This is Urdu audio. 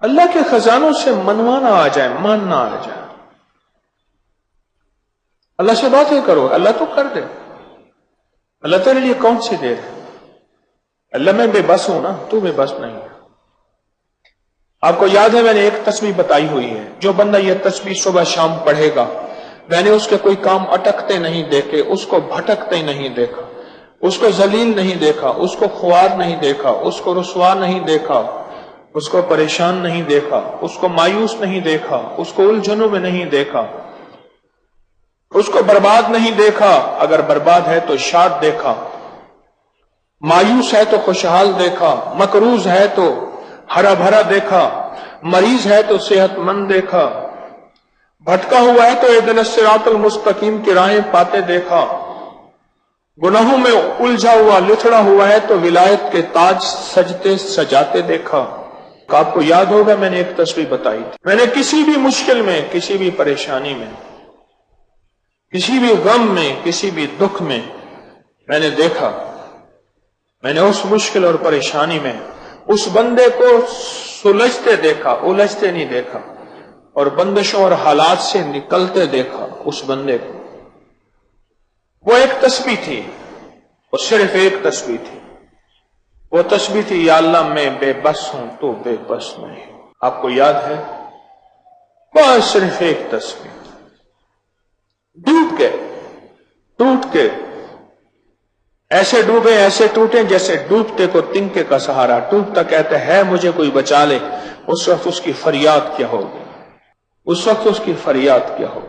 اللہ کے خزانوں سے منوانا آ جائے، ماننا آ جائے، اللہ سے باتیں کرو، اللہ تو کر دے، اللہ تیرے لیے کون سی دیر ہے، اللہ میں بے بس ہوں نا، تو بے بس نہیں ہے۔ آپ کو یاد ہے میں نے ایک تسبیح بتائی ہوئی ہے، جو بندہ یہ تسبیح صبح شام پڑھے گا، میں نے اس کے کوئی کام اٹکتے نہیں دیکھے، اس کو بھٹکتے نہیں دیکھا، اس کو ذلیل نہیں دیکھا، اس کو خوار نہیں دیکھا، اس کو رسوا نہیں دیکھا، اس کو پریشان نہیں دیکھا، اس کو مایوس نہیں دیکھا، اس کو الجھنوں میں نہیں دیکھا، اس کو برباد نہیں دیکھا، اگر برباد ہے تو شاد دیکھا، مایوس ہے تو خوشحال دیکھا، مقروض ہے تو ہرا بھرا دیکھا، مریض ہے تو صحت مند دیکھا، بھٹکا ہوا ہے تو اہدنا الصراط المستقیم کی راہیں پاتے دیکھا، گناہوں میں الجھا ہوا لتڑا ہوا ہے تو ولایت کے تاج سجتے سجاتے دیکھا۔ آپ کو یاد ہوگا میں نے ایک تسبیح بتائی تھی، میں نے کسی بھی مشکل میں، کسی بھی پریشانی میں، کسی بھی غم میں، کسی بھی دکھ میں میں نے دیکھا، میں نے اس مشکل اور پریشانی میں اس بندے کو سلجھتے دیکھا، الجھتے نہیں دیکھا، اور بندشوں اور حالات سے نکلتے دیکھا اس بندے کو۔ وہ ایک تسبیح تھی، وہ صرف ایک تسبیح تھی، وہ تسبیح تھی یا اللہ میں بے بس ہوں تو بے بس نہیں۔ آپ کو یاد ہے؟ بس صرف ایک تسبیح، ڈوب کے ٹوٹ کے ایسے ڈوبے، ایسے ٹوٹے جیسے ڈوبتے کو تنکے کا سہارا، ڈوبتا کہتے ہے مجھے کوئی بچا لے، اس وقت اس کی فریاد کیا ہوگی، اس وقت اس کی فریاد کیا ہوگی۔